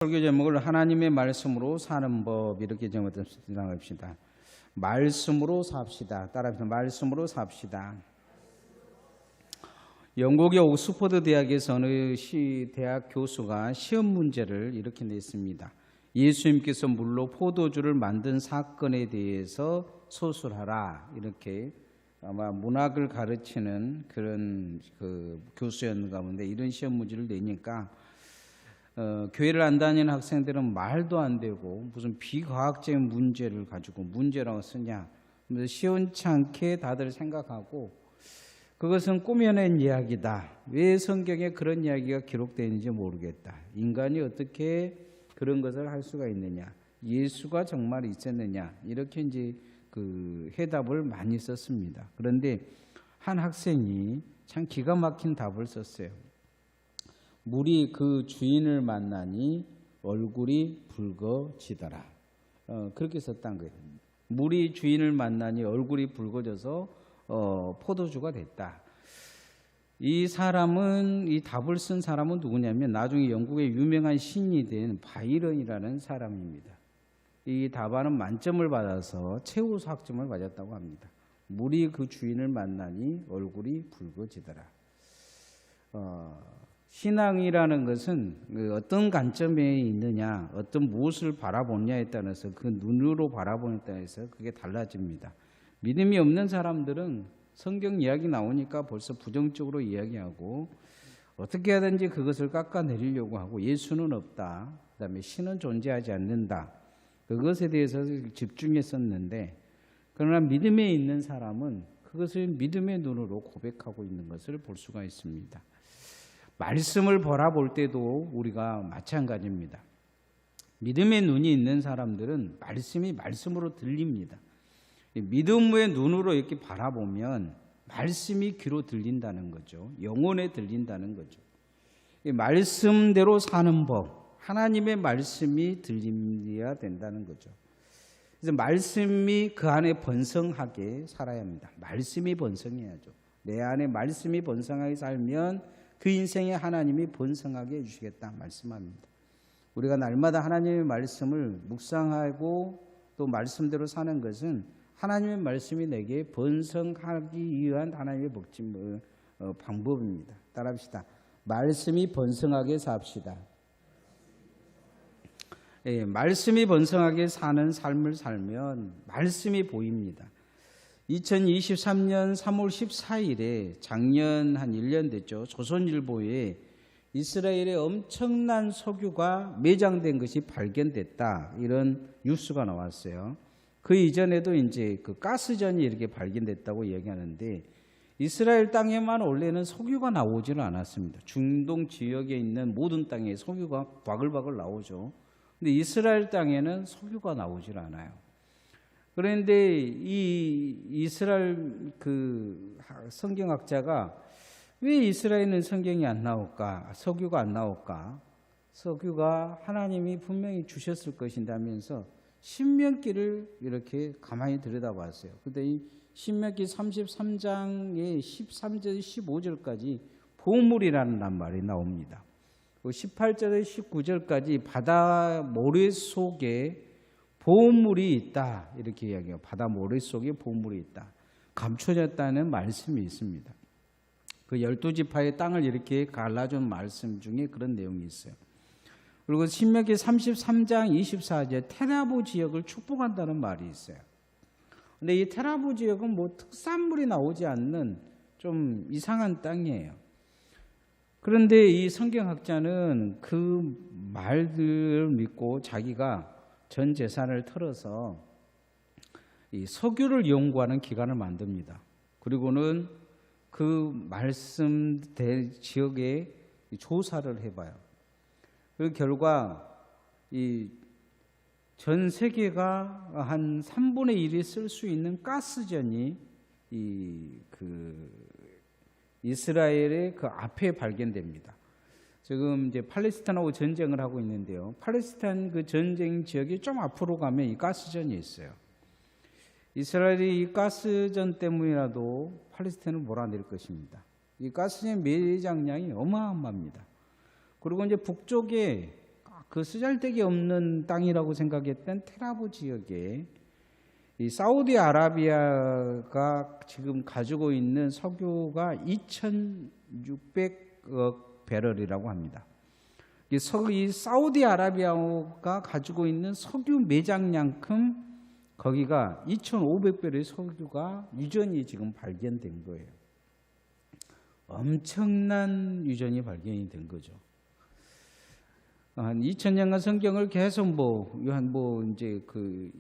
설교 제목을 하나님의 말씀으로 사는 법 이렇게 정합시다. 말씀으로 삽시다. 따라합시다. 말씀으로 삽시다. 영국의 옥스퍼드 대학에서는 대학 교수가 시험 문제를 이렇게 냈습니다. 예수님께서 물로 포도주를 만든 사건에 대해서 서술하라. 이렇게 아마 문학을 가르치는 그런 교수였는가 본데 이런 시험 문제를 내니까 교회를 안 다니는 학생들은 말도 안 되고 무슨 비과학적인 문제를 가지고 문제라고 쓰냐. 시원찮게 다들 생각하고 그것은 꾸며낸 이야기다. 왜 성경에 그런 이야기가 기록되는지 모르겠다. 인간이 어떻게 그런 것을 할 수가 있느냐. 예수가 정말 있었느냐. 이렇게 이제 그 해답을 많이 썼습니다. 그런데 한 학생이 참 기가 막힌 답을 썼어요. 물이 그 주인을 만나니 얼굴이 붉어지더라. 그렇게 썼다는 거예요. 물이 주인을 만나니 얼굴이 붉어져서 포도주가 됐다. 이 답을 쓴 사람은 누구냐면 나중에 영국의 유명한 시인이 된 바이런이라는 사람입니다. 이 답안은 만점을 받아서 최우수 학점을 받았다고 합니다. 물이 그 주인을 만나니 얼굴이 붉어지더라. 신앙이라는 것은 어떤 관점에 있느냐, 어떤 무엇을 바라보느냐에 따라서 그 눈으로 바라보느냐에 따라서 그게 달라집니다. 믿음이 없는 사람들은 성경 이야기 나오니까 벌써 부정적으로 이야기하고 어떻게 하든지 그것을 깎아내리려고 하고 예수는 없다. 그다음에 신은 존재하지 않는다. 그것에 대해서 집중했었는데 그러나 믿음에 있는 사람은 그것을 믿음의 눈으로 고백하고 있는 것을 볼 수가 있습니다. 말씀을 바라볼 때도 우리가 마찬가지입니다. 믿음의 눈이 있는 사람들은 말씀이 말씀으로 들립니다. 믿음의 눈으로 이렇게 바라보면 말씀이 귀로 들린다는 거죠. 영혼에 들린다는 거죠. 말씀대로 사는 법, 하나님의 말씀이 들려야 된다는 거죠. 그래서 말씀이 그 안에 번성하게 살아야 합니다. 말씀이 번성해야죠. 내 안에 말씀이 번성하게 살면 그 인생에 하나님이 번성하게 해주시겠다 말씀합니다. 우리가 날마다 하나님의 말씀을 묵상하고 또 말씀대로 사는 것은 하나님의 말씀이 내게 번성하기 위한 하나님의 방법입니다. 따라합시다. 말씀이 번성하게 삽시다. 예, 말씀이 번성하게 사는 삶을 살면 말씀이 보입니다. 2023년 3월 14일에 작년 한 1년 됐죠. 조선일보에 이스라엘의 엄청난 석유가 매장된 것이 발견됐다. 이런 뉴스가 나왔어요. 그 이전에도 이제 그 가스전이 이렇게 발견됐다고 얘기하는데 이스라엘 땅에만 원래는 석유가 나오지는 않았습니다. 중동 지역에 있는 모든 땅에 석유가 바글바글 나오죠. 근데 이스라엘 땅에는 석유가 나오질 않아요. 그런데 이 이스라엘 그 성경학자가 왜 이스라엘은 성경이 안 나올까? 석유가 안 나올까? 석유가 하나님이 분명히 주셨을 것인다면서 신명기를 이렇게 가만히 들여다봤어요. 근데 이 신명기 33장의 13절 15절까지 보물이라는 말이 나옵니다. 18절에서 19절까지 바다 모래 속에 보물이 있다 이렇게 이야기해요. 바다 모래 속에 보물이 있다. 감춰졌다는 말씀이 있습니다. 그 12지파의 땅을 이렇게 갈라준 말씀 중에 그런 내용이 있어요. 그리고 신명기 33장 24절 테라부 지역을 축복한다는 말이 있어요. 근데 이 테라부 지역은 뭐 특산물이 나오지 않는 좀 이상한 땅이에요. 그런데 이 성경학자는 그 말들을 믿고 자기가 전 재산을 털어서 이 석유를 연구하는 기관을 만듭니다. 그리고는 그 말씀 지역에 조사를 해봐요. 그 결과 이 전 세계가 한 3분의 1이 쓸 수 있는 가스전이 이스라엘의 그 앞에 발견됩니다. 지금 이제 팔레스타인하고 전쟁을 하고 있는데요. 팔레스타인 그 전쟁 지역이 좀 앞으로 가면 이 가스전이 있어요. 이스라엘이 이 가스전 때문이라도 팔레스타인을 몰아낼 것입니다. 이 가스전 매장량이 어마어마합니다. 그리고 이제 북쪽에 그 쓰잘데기 없는 땅이라고 생각했던 테라보 지역에 이 사우디아라비아가 지금 가지고 있는 석유가 2,600억 배럴이라고 합니다. 이 사우디아라비아가 가지고 있는 석유 매장량큼 거기가 2,500배의 석유가 유전이 지금 발견된 거예요. 엄청난 유전이 발견이 된 거죠. 한 2000년간 성경을 계속 이제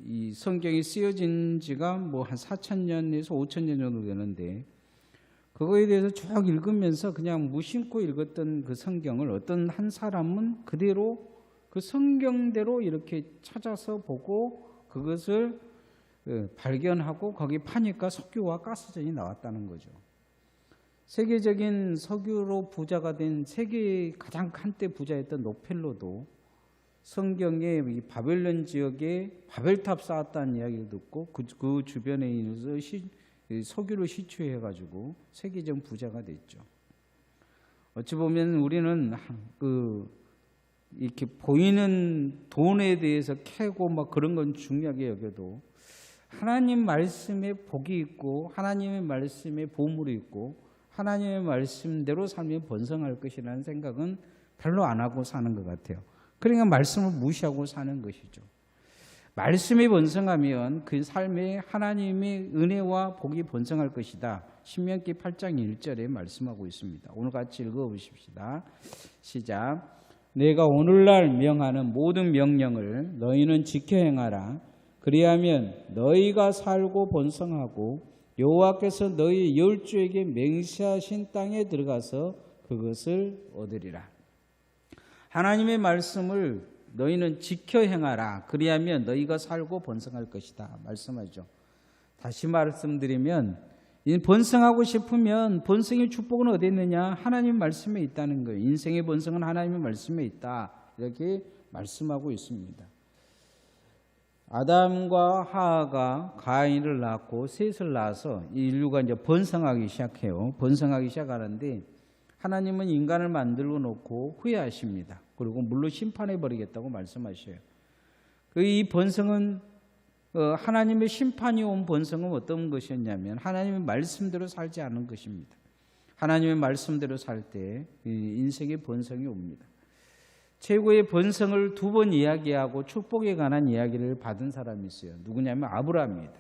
이 성경이 쓰여진 지가 한 4000년에서 5000년 정도 되는데, 그거에 대해서 쭉 읽으면서 그냥 무심코 읽었던 그 성경을 어떤 한 사람은 그대로 그 성경대로 이렇게 찾아서 보고 그것을 발견하고 거기 파니까 석유와 가스전이 나왔다는 거죠. 세계적인 석유로 부자가 된 세계 가장 한때 부자였던 로펠로도 성경에 이 바벨론 지역에 바벨탑 쌓았다는 이야기를 듣고 그 주변에 있는 석유를 시추해가지고 세계적 부자가 됐죠. 어찌 보면 우리는 이렇게 보이는 돈에 대해서 캐고 그런 건 중요하게 여겨도 하나님 말씀에 복이 있고 하나님의 말씀에 보물이 있고 하나님의 말씀대로 삶이 번성할 것이라는 생각은 별로 안 하고 사는 것 같아요. 그러니까 말씀을 무시하고 사는 것이죠. 말씀이 번성하면 그 삶에 하나님의 은혜와 복이 번성할 것이다. 신명기 8장 1절에 말씀하고 있습니다. 오늘 같이 읽어보십시다. 시작. 내가 오늘날 명하는 모든 명령을 너희는 지켜 행하라. 그리하면 너희가 살고 번성하고 여호와께서 너희 열조에게 맹세하신 땅에 들어가서 그것을 얻으리라. 하나님의 말씀을 너희는 지켜 행하라. 그리하면 너희가 살고 번성할 것이다. 말씀하죠. 다시 말씀드리면 번성하고 싶으면 번성의 축복은 어디 있느냐? 하나님 말씀에 있다는 거예요. 인생의 번성은 하나님의 말씀에 있다. 이렇게 말씀하고 있습니다. 아담과 하하가 가인을 낳고 셋을 낳아서 인류가 이제 번성하기 시작해요. 번성하기 시작하는데 하나님은 인간을 만들어 놓고 후회하십니다. 그리고 물로 심판해 버리겠다고 말씀하셔요. 이 번성은 하나님의 심판이 온 번성은 어떤 것이었냐면 하나님의 말씀대로 살지 않은 것입니다. 하나님의 말씀대로 살 때 인생의 번성이 옵니다. 최고의 번성을 2번 이야기하고 축복에 관한 이야기를 받은 사람이 있어요. 누구냐면 아브라함입니다.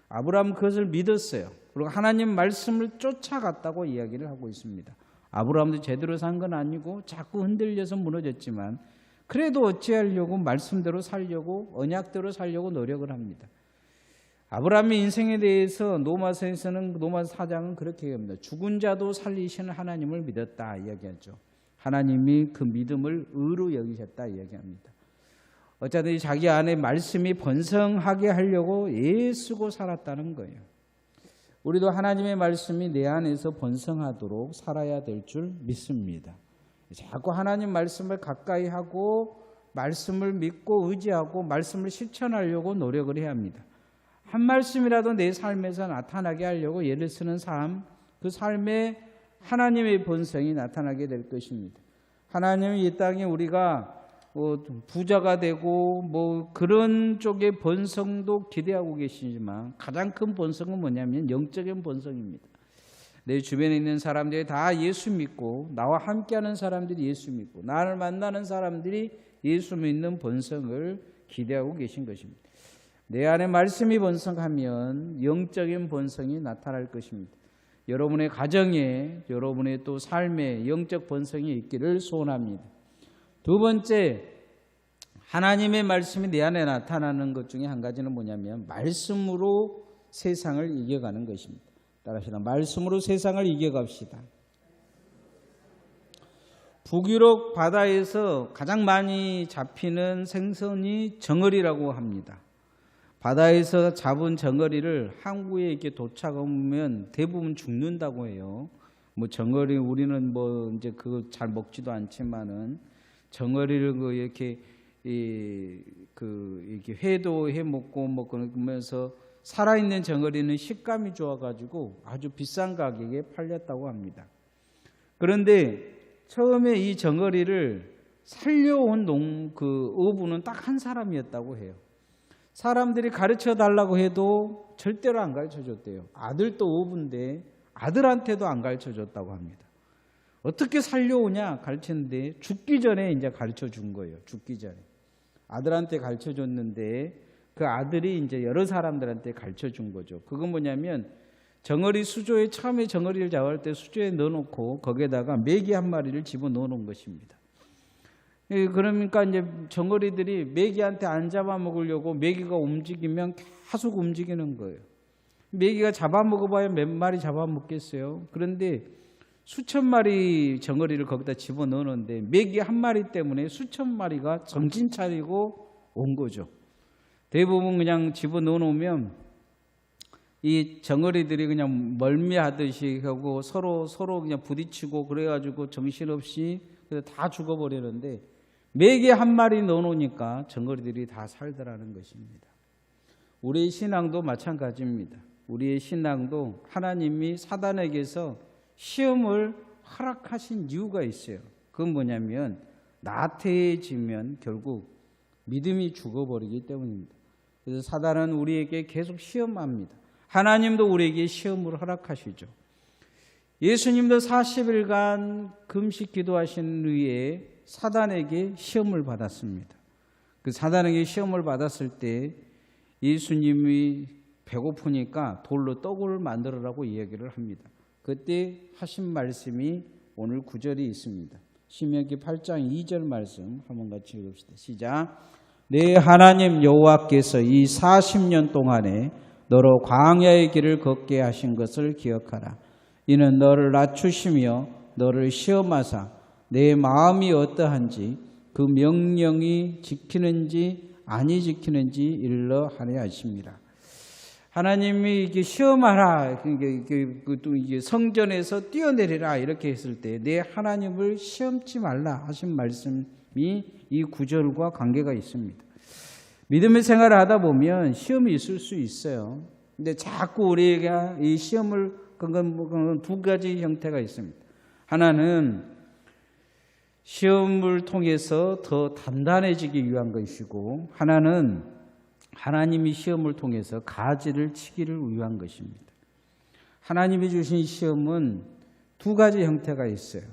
아브라함은 그것을 믿었어요. 그리고 하나님 말씀을 쫓아갔다고 이야기를 하고 있습니다. 아브라함도 제대로 산 건 아니고 자꾸 흔들려서 무너졌지만 그래도 어찌하려고 말씀대로 살려고 언약대로 살려고 노력을 합니다. 아브라함의 인생에 대해서 로마서에서는 로마 4장은 그렇게 얘기합니다. 죽은 자도 살리시는 하나님을 믿었다 이야기하죠. 하나님이 그 믿음을 의로 여기셨다 이야기합니다. 어쨌든 자기 안에 말씀이 번성하게 하려고 애쓰고 살았다는 거예요. 우리도 하나님의 말씀이 내 안에서 번성하도록 살아야 될 줄 믿습니다. 자꾸 하나님 말씀을 가까이 하고 말씀을 믿고 의지하고 말씀을 실천하려고 노력을 해야 합니다. 한 말씀이라도 내 삶에서 나타나게 하려고 애를 쓰는 삶, 그 삶에 하나님의 번성이 나타나게 될 것입니다. 하나님은 이 땅에 우리가 부자가 되고 그런 쪽의 번성도 기대하고 계시지만 가장 큰 번성은 뭐냐면 영적인 번성입니다. 내 주변에 있는 사람들이 다 예수 믿고 나와 함께하는 사람들이 예수 믿고 나를 만나는 사람들이 예수 믿는 번성을 기대하고 계신 것입니다. 내 안에 말씀이 번성하면 영적인 번성이 나타날 것입니다. 여러분의 가정에 여러분의 또 삶에 영적 번성이 있기를 소원합니다. 2번째, 하나님의 말씀이 내 안에 나타나는 것 중에 한 가지는 뭐냐면 말씀으로 세상을 이겨가는 것입니다. 따라하시라. 말씀으로 세상을 이겨갑시다. 북유럽 바다에서 가장 많이 잡히는 생선이 정어리라고 합니다. 바다에서 잡은 정어리를 항구에 이렇게 도착하면 대부분 죽는다고 해요. 정어리 우리는 이제 그거 잘 먹지도 않지만은 정어리를 이렇게 이렇게 회도 해 먹고 그러면서 살아있는 정어리는 식감이 좋아가지고 아주 비싼 가격에 팔렸다고 합니다. 그런데 처음에 이 정어리를 살려온 그 어부는 딱 한 사람이었다고 해요. 사람들이 가르쳐 달라고 해도 절대로 안 가르쳐 줬대요. 아들도 어부인데 아들한테도 안 가르쳐 줬다고 합니다. 어떻게 살려오냐 가르쳤는데 죽기 전에 이제 가르쳐 준 거예요. 죽기 전에. 아들한테 가르쳐 줬는데 그 아들이 이제 여러 사람들한테 가르쳐 준 거죠. 그건 뭐냐면 정어리 수조에 처음에 정어리를 잡을 때 수조에 넣어놓고 거기에다가 메기 한 마리를 집어 넣어놓은 것입니다. 그러니까 이제 정어리들이 메기한테 안 잡아먹으려고 메기가 움직이면 계속 움직이는 거예요. 메기가 잡아먹어봐야 몇 마리 잡아먹겠어요. 그런데 수천 마리 정어리를 거기다 집어넣었는데 메기 한 마리 때문에 수천 마리가 정신 차리고 온 거죠. 대부분 그냥 집어넣어놓으면 이 정어리들이 그냥 멀미하듯이 하고 서로 그냥 부딪히고 그래가지고 정신없이 다 죽어버리는데 메기 한 마리 넣어놓으니까 정어리들이 다 살더라는 것입니다. 우리의 신앙도 마찬가지입니다. 우리의 신앙도 하나님이 사단에게서 시험을 허락하신 이유가 있어요. 그건 뭐냐면 나태해지면 결국 믿음이 죽어버리기 때문입니다. 그래서 사단은 우리에게 계속 시험합니다. 하나님도 우리에게 시험을 허락하시죠. 예수님도 40일간 금식 기도하신 후에 사단에게 시험을 받았습니다. 그 사단에게 시험을 받았을 때 예수님이 배고프니까 돌로 떡을 만들어라고 이야기를 합니다. 그때 하신 말씀이 오늘 9절이 있습니다. 신명기 8장 2절 말씀 한번 같이 읽읍시다. 시작. 내 하나님 여호와께서 이 40년 동안에 너로 광야의 길을 걷게 하신 것을 기억하라. 이는 너를 낮추시며 너를 시험하사 내 마음이 어떠한지 그 명령이 지키는지 아니 지키는지 일러 하려 하십니다. 하나님이 이게 시험하라, 이게 성전에서 뛰어내리라 이렇게 했을 때 내 하나님을 시험치 말라 하신 말씀이 이 구절과 관계가 있습니다. 믿음의 생활을 하다 보면 시험이 있을 수 있어요. 근데 자꾸 우리에게 이 시험을 그건 두 가지 형태가 있습니다. 하나는 시험을 통해서 더 단단해지기 위한 것이고 하나는 하나님이 시험을 통해서 가지를 치기를 위한 것입니다. 하나님이 주신 시험은 두 가지 형태가 있어요.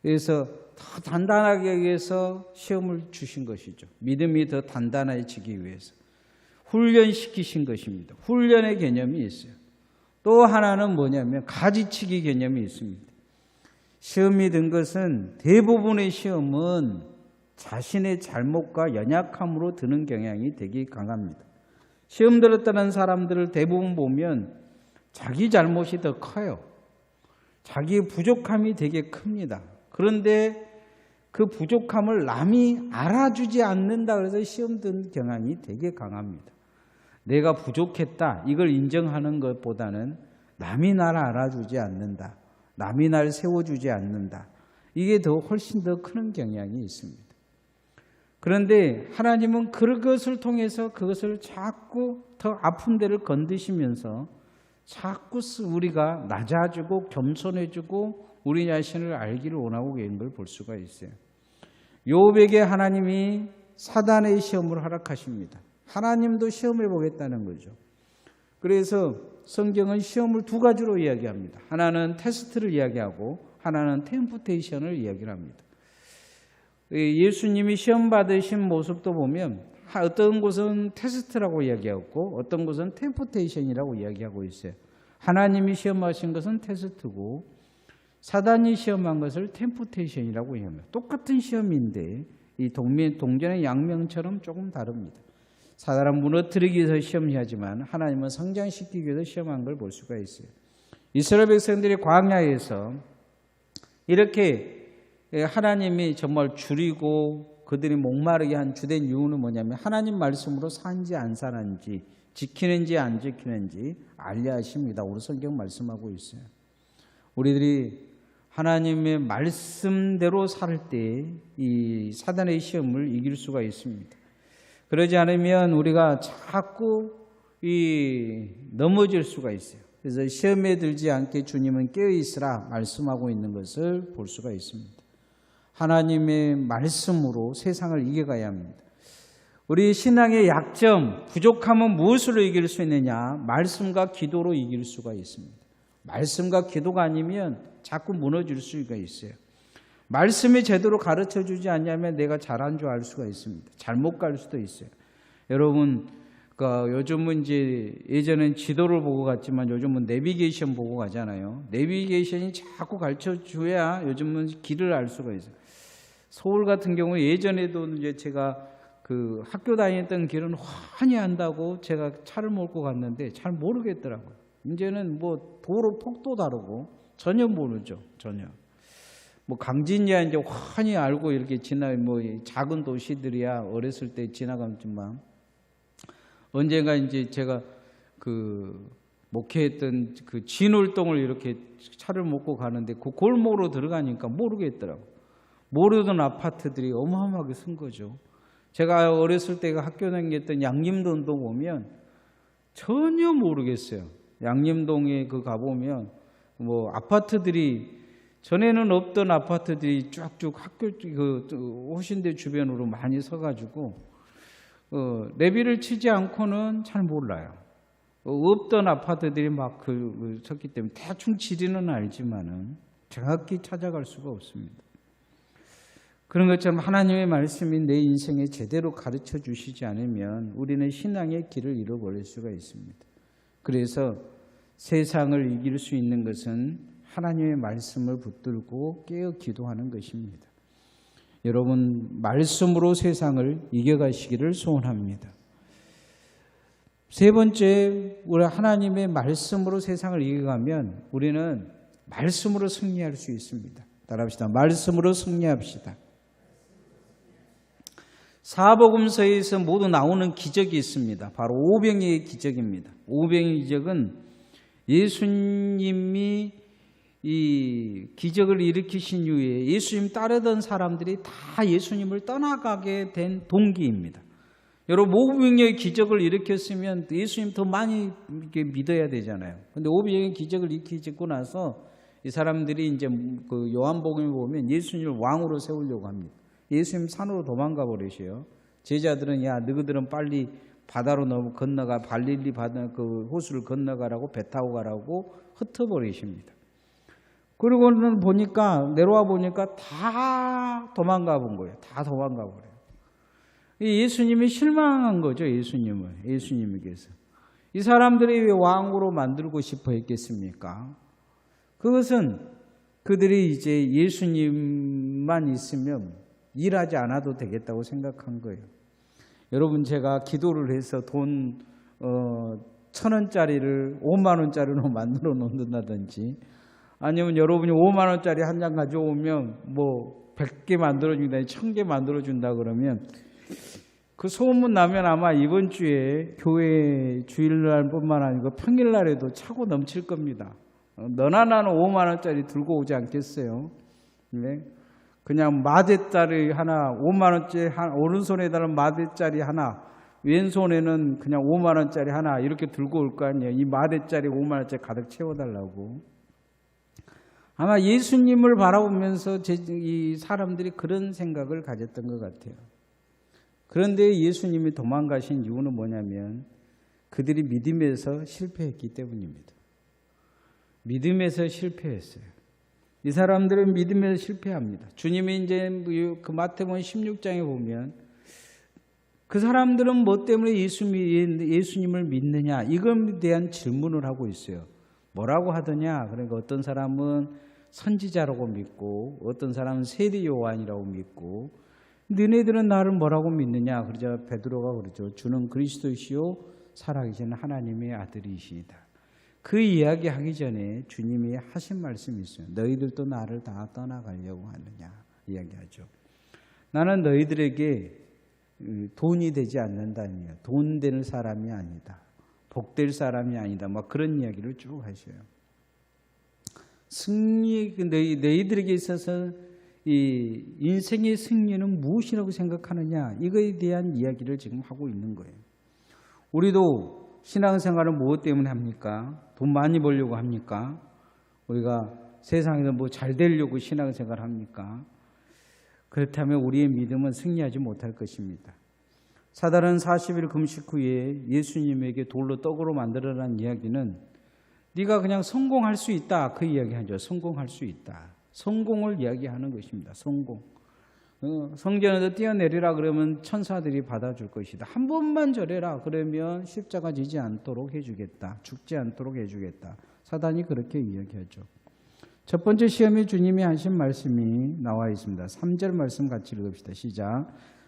그래서 더 단단하게 위해서 시험을 주신 것이죠. 믿음이 더 단단해지기 위해서 훈련시키신 것입니다. 훈련의 개념이 있어요. 또 하나는 뭐냐면 가지치기 개념이 있습니다. 시험이 든 것은 대부분의 시험은 자신의 잘못과 연약함으로 드는 경향이 되게 강합니다. 시험 들었다는 사람들을 대부분 보면 자기 잘못이 더 커요. 자기의 부족함이 되게 큽니다. 그런데 그 부족함을 남이 알아주지 않는다 그래서 시험 든 경향이 되게 강합니다. 내가 부족했다 이걸 인정하는 것보다는 남이 나를 알아주지 않는다. 남이 날 세워주지 않는다. 이게 더 훨씬 더 큰 경향이 있습니다. 그런데 하나님은 그것을 통해서 그것을 자꾸 더 아픈 데를 건드시면서 자꾸 우리가 낮아지고 겸손해지고 우리 자신을 알기를 원하고 계신 걸 볼 수가 있어요. 욥에게 하나님이 사단의 시험을 허락하십니다. 하나님도 시험해 보겠다는 거죠. 그래서 성경은 시험을 두 가지로 이야기합니다. 하나는 테스트를 이야기하고 하나는 템프테이션을 이야기를 합니다. 예수님이 시험 받으신 모습도 보면 어떤 곳은 테스트라고 이야기하고 어떤 곳은 템프테이션이라고 이야기하고 있어요. 하나님이 시험하신 것은 테스트고 사단이 시험한 것을 템프테이션이라고 이야기합니다. 똑같은 시험인데 이 동전의 양면처럼 조금 다릅니다. 사단은 무너뜨리기 위해서 시험하지만 하나님은 성장시키기 위해서 시험한 걸 볼 수가 있어요. 이스라엘 백성들이 광야에서 이렇게 하나님이 정말 줄이고 그들이 목마르게 한 주된 이유는 뭐냐면 하나님 말씀으로 사는지 안 사는지 지키는지 안 지키는지 알려 하십니다. 우리 성경 말씀하고 있어요. 우리들이 하나님의 말씀대로 살 때 이 사단의 시험을 이길 수가 있습니다. 그러지 않으면 우리가 자꾸 넘어질 수가 있어요. 그래서 시험에 들지 않게 주님은 깨어있으라 말씀하고 있는 것을 볼 수가 있습니다. 하나님의 말씀으로 세상을 이겨가야 합니다. 우리 신앙의 약점, 부족함은 무엇으로 이길 수 있느냐? 말씀과 기도로 이길 수가 있습니다. 말씀과 기도가 아니면 자꾸 무너질 수가 있어요. 말씀이 제대로 가르쳐주지 않냐면 내가 잘한 줄 알 수가 있습니다. 잘못 갈 수도 있어요. 여러분, 요즘은 이제 예전엔 지도를 보고 갔지만 요즘은 내비게이션 보고 가잖아요. 내비게이션이 자꾸 가르쳐줘야 요즘은 길을 알 수가 있어요. 서울 같은 경우 예전에도 이제 제가 그 학교 다녔던 길은 환히 안다고 제가 차를 몰고 갔는데 잘 모르겠더라고요. 이제는 뭐 도로 폭도 다르고 전혀 모르죠. 전혀. 뭐 강진이야 이제 환히 알고 이렇게 뭐 작은 도시들이야 어렸을 때 지나갔지만 언젠가 이제 제가 그 목회했던 그 진월동을 이렇게 차를 몰고 가는데 그 골목으로 들어가니까 모르겠더라고요. 모르던 아파트들이 어마어마하게 쓴 거죠. 제가 어렸을 때 학교 다녔던 양림동도 보면 전혀 모르겠어요. 양림동에 그 가보면 뭐 아파트들이 전에는 없던 아파트들이 쭉쭉 학교 그 호신대 주변으로 많이 서가지고 내비를 치지 않고는 잘 몰라요. 없던 아파트들이 막 섰기 때문에 대충 지리는 알지만은 정확히 찾아갈 수가 없습니다. 그런 것처럼 하나님의 말씀이 내 인생에 제대로 가르쳐 주시지 않으면 우리는 신앙의 길을 잃어버릴 수가 있습니다. 그래서 세상을 이길 수 있는 것은 하나님의 말씀을 붙들고 깨어 기도하는 것입니다. 여러분, 말씀으로 세상을 이겨가시기를 소원합니다. 세 번째, 우리 하나님의 말씀으로 세상을 이겨가면 우리는 말씀으로 승리할 수 있습니다. 따라합시다. 말씀으로 승리합시다. 사복음서에서 모두 나오는 기적이 있습니다. 바로 오병이의 기적입니다. 오병이의 기적은 예수님이 이 기적을 일으키신 이후에 예수님 따르던 사람들이 다 예수님을 떠나가게 된 동기입니다. 여러분, 오병이의 기적을 일으켰으면 예수님 더 많이 이렇게 믿어야 되잖아요. 근데 오병이의 기적을 일으키고 나서 이 사람들이 이제 그 요한복음에 보면 예수님을 왕으로 세우려고 합니다. 예수님 산으로 도망가 버리셔요. 제자들은 야 너희들은 빨리 바다로 건너가 갈릴리 바다 그 호수를 건너가라고 배 타고 가라고 흩어버리십니다. 그리고는 보니까 내려와 보니까 다 도망가 본 거예요. 다 도망가 버려요. 예수님이 실망한 거죠. 예수님에게서. 이 사람들이 왜 왕으로 만들고 싶어 했겠습니까? 그것은 그들이 이제 예수님만 있으면 일하지 않아도 되겠다고 생각한 거예요. 여러분, 제가 기도를 해서 돈 1,000원짜리를 5만 원짜리로 만들어 놓는다든지 아니면 여러분이 5만 원짜리 한 장 가져오면 뭐 100개 만들어준다, 1000개 만들어준다 그러면 그 소문 나면 아마 이번 주에 교회 주일날뿐만 아니고 평일날에도 차고 넘칠 겁니다. 너나 나는 5만 원짜리 들고 오지 않겠어요? 네? 그냥 마대짜리 하나, 5만 원짜리 오른손에다는 마대짜리 하나, 왼손에는 그냥 5만 원짜리 하나 이렇게 들고 올 거 아니에요. 이 마대짜리 5만 원짜리 가득 채워달라고. 아마 예수님을 바라보면서 이 사람들이 그런 생각을 가졌던 것 같아요. 그런데 예수님이 도망가신 이유는 뭐냐면 그들이 믿음에서 실패했기 때문입니다. 믿음에서 실패했어요. 이 사람들은 믿음에서 실패합니다. 주님이 이제 그 마태복음 16장에 보면 그 사람들은 뭐 때문에 예수님을 믿느냐 이것에 대한 질문을 하고 있어요. 뭐라고 하더냐? 그러니까 어떤 사람은 선지자라고 믿고 어떤 사람은 세례 요한이라고 믿고 너네들은 나를 뭐라고 믿느냐? 그러자 베드로가 그러죠. 주는 그리스도시요 살아계신 하나님의 아들이시다. 그 이야기 하기 전에 주님이 하신 말씀이 있어요. 너희들도 나를 다 떠나가려고 하느냐 이야기하죠. 나는 너희들에게 돈이 되지 않는다니요. 돈 되는 사람이 아니다. 복될 사람이 아니다. 막 그런 이야기를 쭉 하셔요. 너희들에게 있어서 이 인생의 승리는 무엇이라고 생각하느냐? 이거에 대한 이야기를 지금 하고 있는 거예요. 우리도 신앙생활은 무엇 때문에 합니까? 돈 많이 벌려고 합니까? 우리가 세상에서 뭐 잘 되려고 신앙생활 합니까? 그렇다면 우리의 믿음은 승리하지 못할 것입니다. 사단은 40일 금식 후에 예수님에게 돌로 떡으로 만들어라는 이야기는 네가 그냥 성공할 수 있다, 그 이야기하죠. 성공할 수 있다. 성공을 이야기하는 것입니다. 성공. 성전에서 뛰어내리라 그러면 천사들이 받아줄 것이다. 한 번만 절해라 그러면 십자가 지지 않도록 해주겠다. 죽지 않도록 해주겠다. 사단이 그렇게 이야기하죠. 첫 번째 시험에 주님이 하신 말씀이 나와 있습니다. 3절 말씀 같이 읽읍시다. 시작.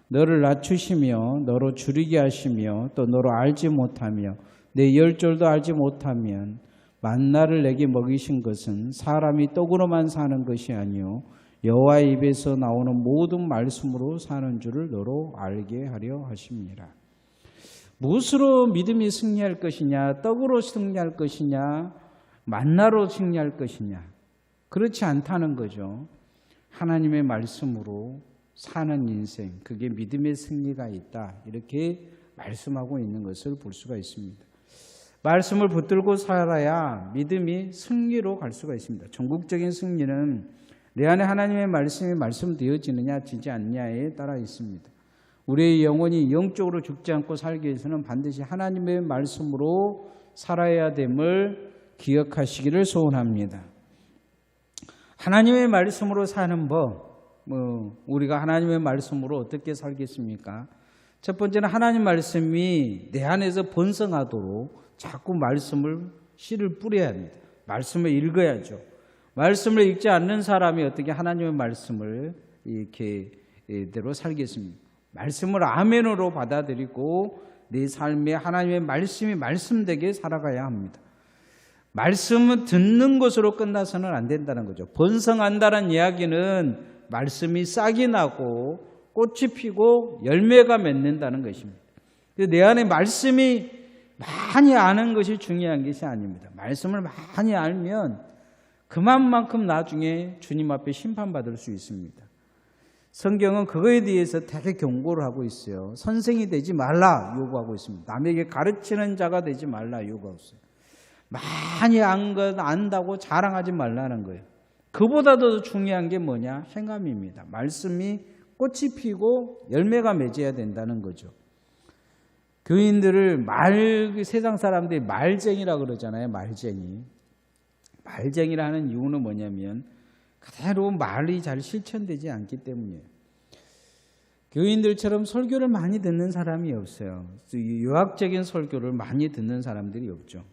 너를 낮추시며 너로 줄이게 하시며 또 너로 알지 못하며 내 열조도 알지 못하면 만나를 내게 먹이신 것은 사람이 떡으로만 사는 것이 아니요 여호와의 입에서 나오는 모든 말씀으로 사는 줄을 너로 알게 하려 하십니다. 무엇으로 믿음이 승리할 것이냐? 떡으로 승리할 것이냐? 만나로 승리할 것이냐? 그렇지 않다는 거죠. 하나님의 말씀으로 사는 인생, 그게 믿음의 승리가 있다. 이렇게 말씀하고 있는 것을 볼 수가 있습니다. 말씀을 붙들고 살아야 믿음이 승리로 갈 수가 있습니다. 전국적인 승리는 내 안에 하나님의 말씀이 말씀되어지느냐 지지 않느냐에 따라 있습니다. 우리의 영혼이 영적으로 죽지 않고 살기 위해서는 반드시 하나님의 말씀으로 살아야 됨을 기억하시기를 소원합니다. 하나님의 말씀으로 사는 법, 우리가 하나님의 말씀으로 어떻게 살겠습니까? 첫 번째는 하나님 말씀이 내 안에서 번성하도록 자꾸 말씀을 씨를 뿌려야 합니다. 말씀을 읽어야죠. 말씀을 읽지 않는 사람이 어떻게 하나님의 말씀을 이렇게대로 살겠습니까? 말씀을 아멘으로 받아들이고 내 삶에 하나님의 말씀이 말씀되게 살아가야 합니다. 말씀은 듣는 것으로 끝나서는 안 된다는 거죠. 번성한다는 이야기는 말씀이 싹이 나고 꽃이 피고 열매가 맺는다는 것입니다. 내 안에 말씀이 많이 아는 것이 중요한 것이 아닙니다. 말씀을 많이 알면 그만큼 나중에 주님 앞에 심판받을 수 있습니다. 성경은 그거에 대해서 되게 경고를 하고 있어요. 선생이 되지 말라 요구하고 있습니다. 남에게 가르치는 자가 되지 말라 요구하고 있어요. 많이 안 것 안다고 자랑하지 말라는 거예요. 그보다도 중요한 게 뭐냐? 행함입니다. 말씀이 꽃이 피고 열매가 맺어야 된다는 거죠. 교인들을 세상 사람들이 말쟁이라 그러잖아요. 말쟁이. 말쟁이라는 이유는 뭐냐면 그대로 말이 잘 실천되지 않기 때문이에요. 교인들처럼 설교를 많이 듣는 사람이 없어요. 유학적인 설교를 많이 듣는 사람들이 없죠.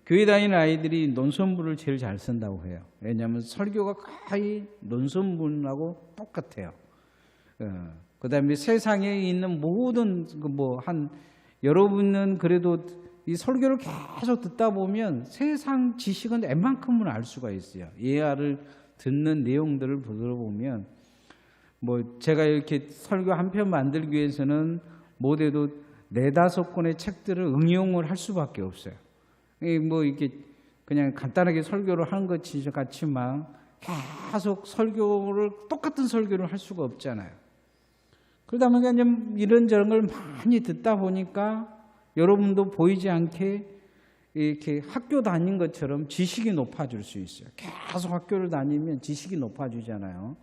교회 다니는 아이들이 논설문을 제일 잘 쓴다고 해요. 왜냐하면 설교가 거의 논설문하고 똑같아요. 그 다음에 세상에 있는 모든 여러분은 그래도 이 설교를 계속 듣다 보면 세상 지식은 웬만큼은 알 수가 있어요. 예화를 듣는 내용들을 들어보면 제가 이렇게 설교 한 편 만들기 위해서는 못해도 4-5권의 책들을 응용을 할 수밖에 없어요. 이렇게 그냥 간단하게 설교를 하는 것 같지만 계속 똑같은 설교를 할 수가 없잖아요. 그러다 보니까 이런저런 걸 많이 듣다 보니까 여러분도 보이지 않게 이렇게 학교 다닌 것처럼 지식이 높아질 수 있어요. 계속 학교를 다니면 지식이 높아지잖아요.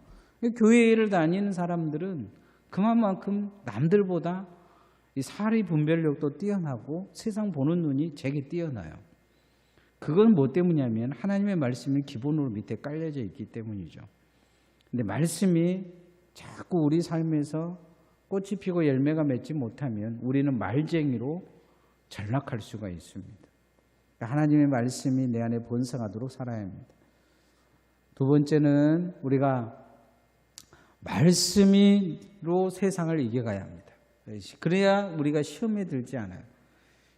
교회를 다니는 사람들은 그만큼 남들보다 이 사리 분별력도 뛰어나고 세상 보는 눈이 되게 뛰어나요. 그건 뭐 때문이냐면 하나님의 말씀이 기본으로 밑에 깔려져 있기 때문이죠. 근데 말씀이 자꾸 우리 삶에서 꽃이 피고 열매가 맺지 못하면 우리는 말쟁이로 전락할 수가 있습니다. 하나님의 말씀이 내 안에 번성하도록 살아야 합니다. 두 번째는 우리가 말씀으로 세상을 이겨가야 합니다. 그래야 우리가 시험에 들지 않아요.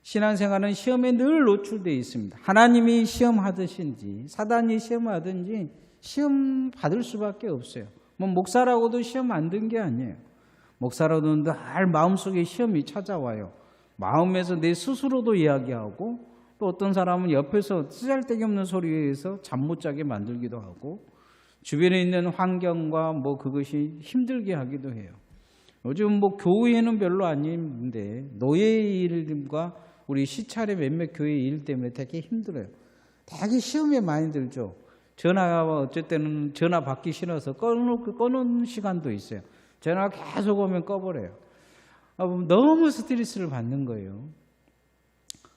신앙생활은 시험에 늘 노출되어 있습니다. 하나님이 시험하듯인지 사단이 시험하든지 시험 받을 수밖에 없어요. 목사라고도 시험 안 든 게 아니에요. 목사라고는 늘 마음속에 시험이 찾아와요. 마음에서 내 스스로도 이야기하고 또 어떤 사람은 옆에서 쓰잘데기 없는 소리에 서 잠 못 자게 만들기도 하고 주변에 있는 환경과 그것이 힘들게 하기도 해요. 요즘 교회는 별로 아닌데 노예 일과 우리 시찰의 몇몇 교회 일 때문에 되게 힘들어요. 되게 시험에 많이 들죠. 전화가 어쩔 때는 전화 받기 싫어서 꺼놓은 시간도 있어요. 전화가 계속 오면 꺼버려요. 너무 스트레스를 받는 거예요.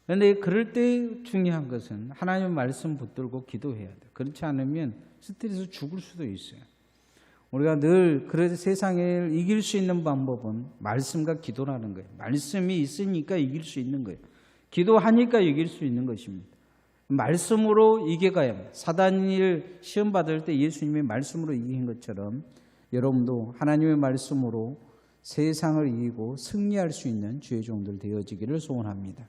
그런데 그럴 때 중요한 것은 하나님 말씀 붙들고 기도해야 돼요. 그렇지 않으면 스트레스 죽을 수도 있어요. 우리가 늘 그래서 세상을 이길 수 있는 방법은 말씀과 기도라는 거예요. 말씀이 있으니까 이길 수 있는 거예요. 기도하니까 이길 수 있는 것입니다. 말씀으로 이겨가야 합니다. 사단을 시험 받을 때 예수님이 말씀으로 이긴 것처럼 여러분도 하나님의 말씀으로 세상을 이기고 승리할 수 있는 주의 종들 되어지기를 소원합니다.